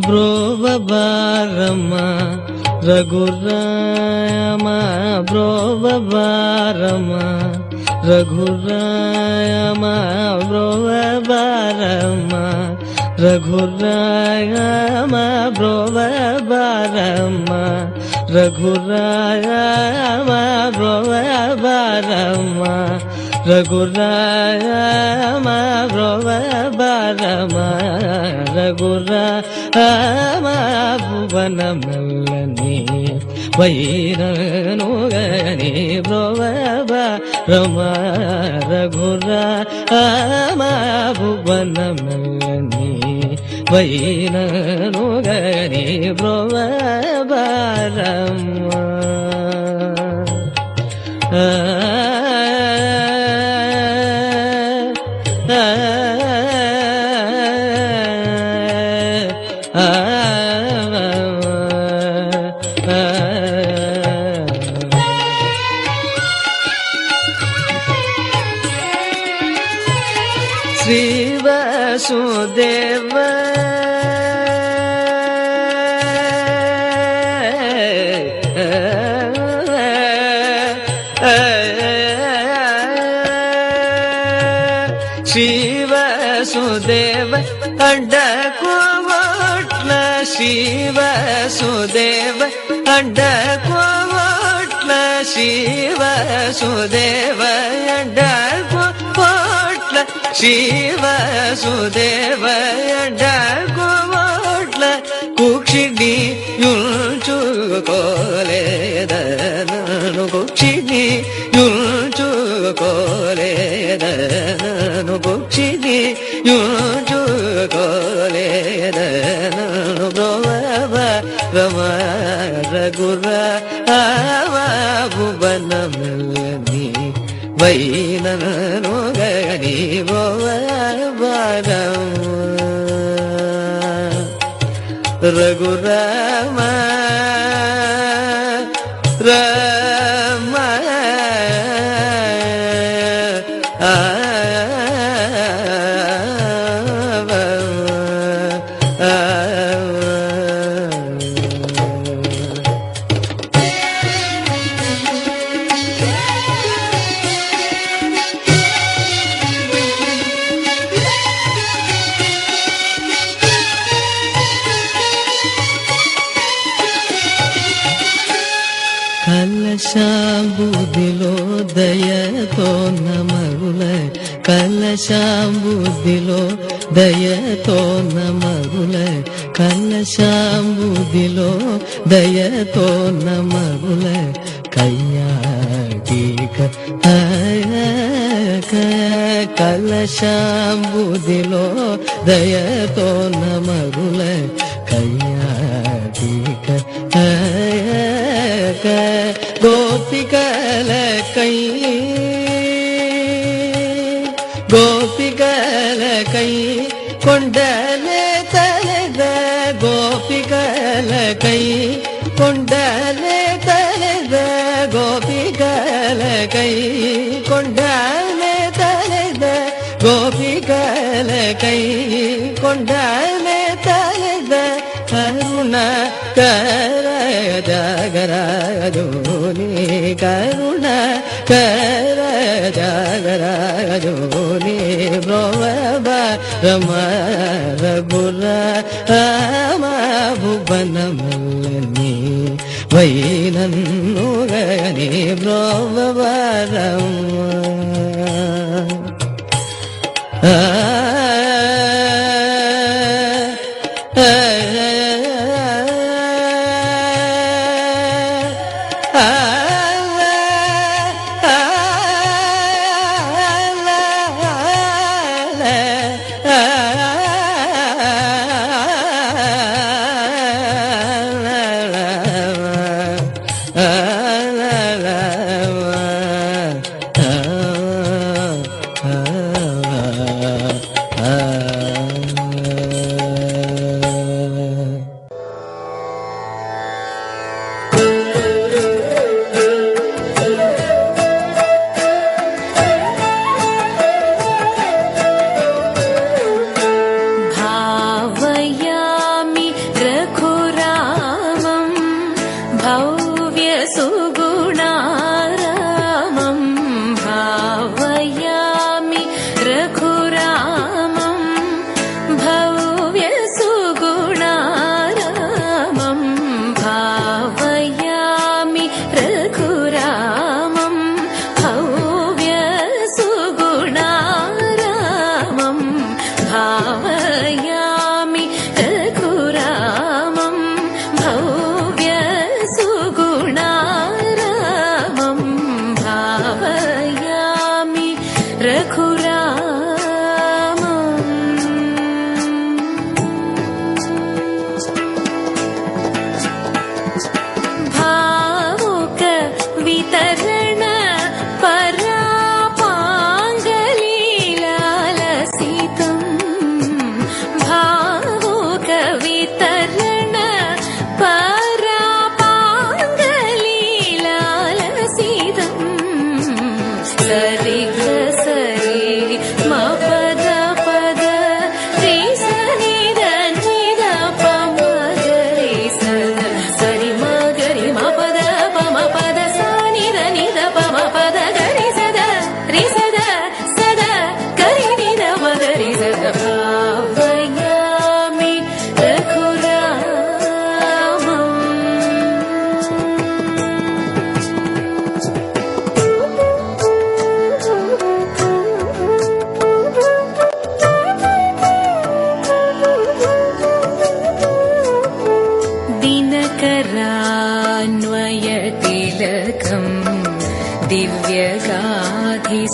ಬ್ರೋಬಾರಮ್ಮ ರಘುರಾಮ ಬ್ರೋಬಾರಮ್ಮ ರಘುರಾಮ ಬ್ರೋಬಾರಮ್ಮ ರಘುರಾಮ ಬ್ರೋಬಾರಮ್ಮ ರಘುರಾಮ ಬ್ರೋಬಾರಮ್ಮ ರಘುರಾಮ ಬ್ರೋಬಾರಮ್ಮ ರಘುರಾಮ ಭುವನ ಮೆಲ್ಲನೆ ವೈರನುಗನೆ ಬ್ರೋಬಾರಮ್ಮ ರಘುರಾಮ ಭುವನ ಮೆಲ್ಲನೆ ವೈರನುಗನೆ ಬ್ರೋಬಾರಮ್ಮ ಶ್ರೀ ವಸುದೇವ ಶ್ರೀ ವಸುದೇವ ಅಂಡಕೋಟ್ಲ ಶ್ರೀ ವಸುದೇವ ಅಂಡಕೋಟ್ಲ ಶ್ರೀ ವಸುದೇವ ಅಂಡಕೋಟ್ಲ ಶ್ರೀ ವಸುದೇವ ಅಂಡಕೋಟ್ಲ ಕುಕ್ಷಿಣಿ ಯುಂಚುಕೋಲೆದನು ಕುಕ್ಷಿಣಿ ಯುಂಚುಕೋಲೆದನು ಕುಕ್ಷಿಣಿ ಯುಂಚುಕೋಲೆದನು ಬ್ರೋಬಾರಮ್ಮ ರಘುರಾಮ ಭುವನ ಮೆಲ್ಲನೆ ವೈರನುಗನೆ ಬ್ರೋಬಾರಮ್ಮ ರಘುರಾಮ ರಾಮ కలశాంబుదిలో దయతో నమరుల కలశాంబుదిలో దయతో నమరుల కలశాంబుదిలో దయతో నమరుల కయ్యాటిక కలశాంబుదిలో దయతో నమరుల కయ్యాటిక గోపికలకై గోపికలకై కొండలే తలెద గోపికలకై కొండలే తలెద గోపికలకై కొండలే తలెద గోపికలకై కొండలే తలెద కరుణ కర జగరాజోని కరుణ కర జగరాజోని బ్రోబారಮ್ಮ రఘురామ భువన ಮೆಲ್ಲನೆ ವೈರನುಗನೆ ಬ್ರೋಬಾರಮ್ಮ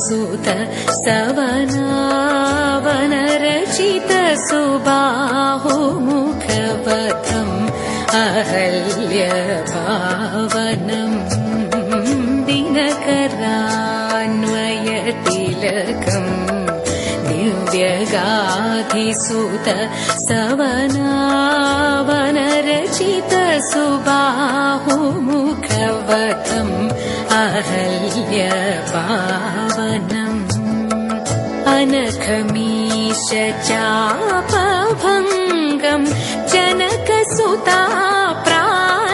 सुत सवनावनरचित सुबाहुमुखवतम् अहल्यभावनम् दिनकरान्वयतिलकम् दिव्यगाधिसुत सवनावनरचित सुबाहुमुखवतम् अहल्यभावनम् अनखमीश चापभङ्गम् जनकसुता प्राणेशम्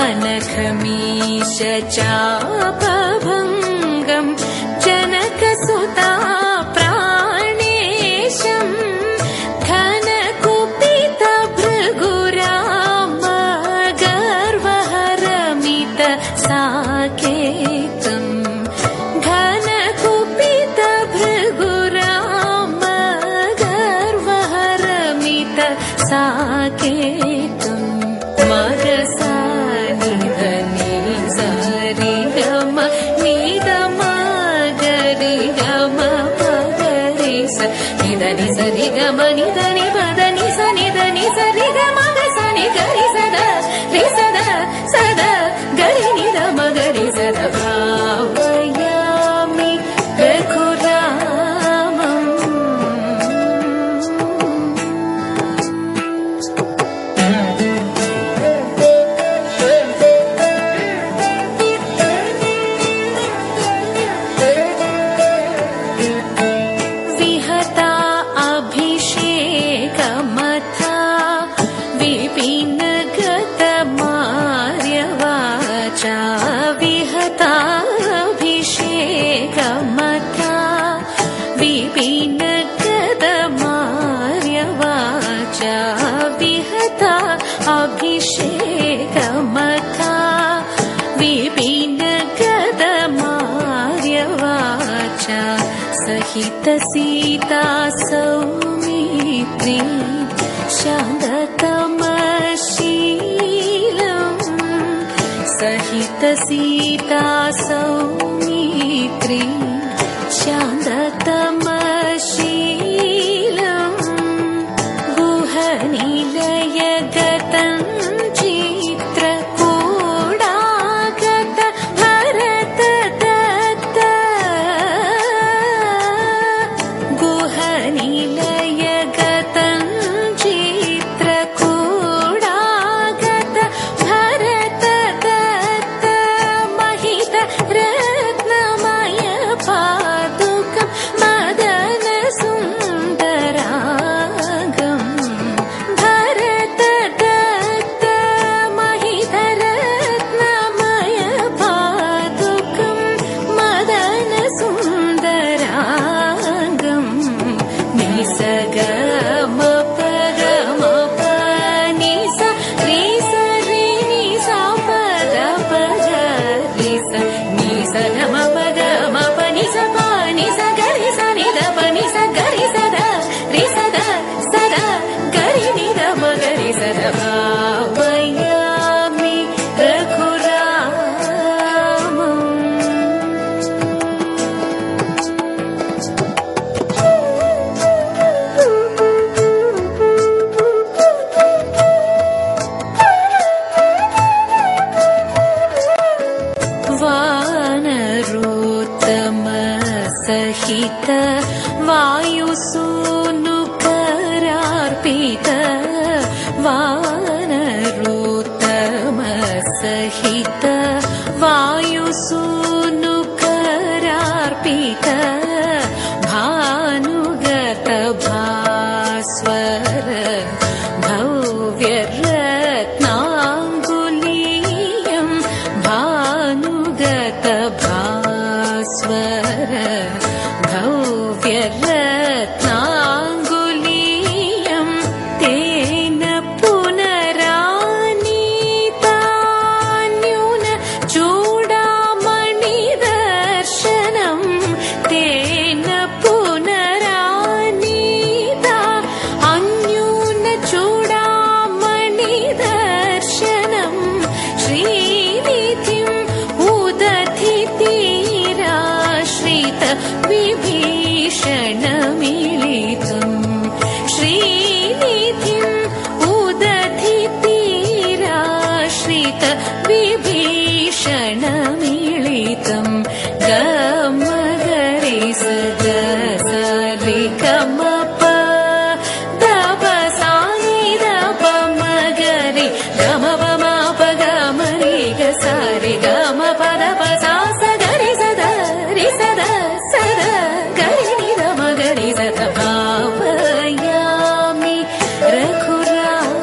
अनखमीश चापभङ्गम् जनकसुता प्राणेशम् घनकुपित भृगुराम गर्वहरमित साकेतम् घनकुपित भृगुराम गर्वहरमित साकेतम् मगसानिधनि सरिगम निदम गरिगम पगरिस निधनि सरिगम निधनि पदनि सनिधनि सरिगम गसनि गरि सदा रि सदा सदा गरि निधम गरि सदा भावयामि रघुरामम् विहता अभिषेकमथा विपिनगतमार्यवाचा विहता अभिषेकमथा विपिनगतमार्यवाचा विहता अभिषेकमथा विपिनगतमार्यवाचा सहित सीता सौमित्री शान्ततमशीलम् सहित सीता सौमित्री शान्ततमशीलम् गुहनिलयगतम् चित्रकूडागत भरत दत्त गुहनिलयगतम् चित्रकूडागत भरत दत्त महित रत्नमय पादुकम् मदन सुन्दरागम् भरत दत्त महित रत्नमय पादुकम् मदन सुन्दरागम् निसगम पगम पनिस रिस रि निस पद पग रिस निसगम पगम पनिस पनिस गरि स निद पनिस गरि सदा रि सदा सदा गरि निद मगरि सदा भावयामि रघुरामम् वानरोत्तम सहित वायुसूनुकरार्पित वानरोत्तम सहित वायुसूनुकरार्पित भानुगत भास्वर भव्यरत्नाङ्गुलीयम् भानुगत भास्वर भव्यरत्नाङ्गुलीयम् तेन पुनरानीतान्यून चूडामणिदर्शनम् तेन पुनरानीता अन्यून चूडामणिदर्शनम् श्रीनिधिम् विभीषणमिलितम् श्रीनिधिम् उदधितीराश्रित विभीषणमिलितम् गमगरि सगसरिगमप दपसानि दपमगरि गमपमापगमरि गसरि गमपदपसा सगरि सदरि सदा सदा गरि निदमगरि सदभावयामि रघुरामम्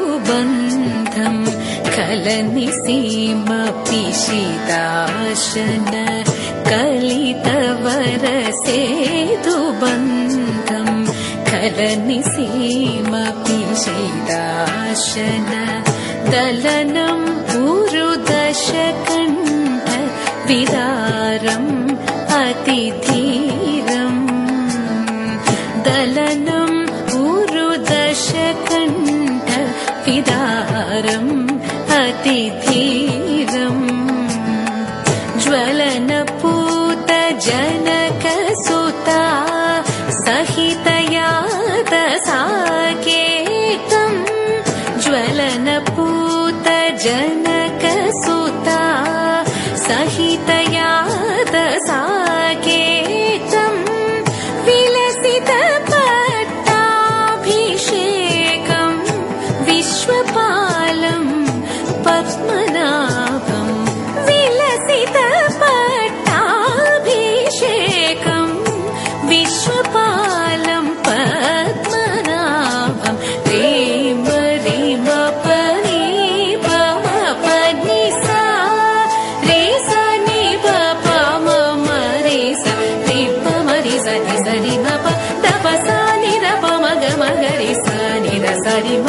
कलितवरसेतुबन्धम् कलनिसीमपिशिदाशन कलितवरसेतुबन्धम् कलनिसीमपिशिदाशन दलनम् उरुदशकण्ठ विदारम् अतिधीरम् दलनम् उरुदशकण्ठ विदारम् अतिधीरम् ज्वलनपूत जनकसुता सहितयात साकेतम् ज्वलनपूत जनकसुता सहितयात साकेतम् विलसित पट्टाभिषेकम् विश्वपालम् पद्मनाभम् विलसित पट्टाभिषेकम् विश्वपालम् पद्मनाभम् रीम रीम पनी पम पनी सा रे सा नि प म म रे सा रि प म रि सा नि प द प सा नि द प म ग रे सा नि द सा रि म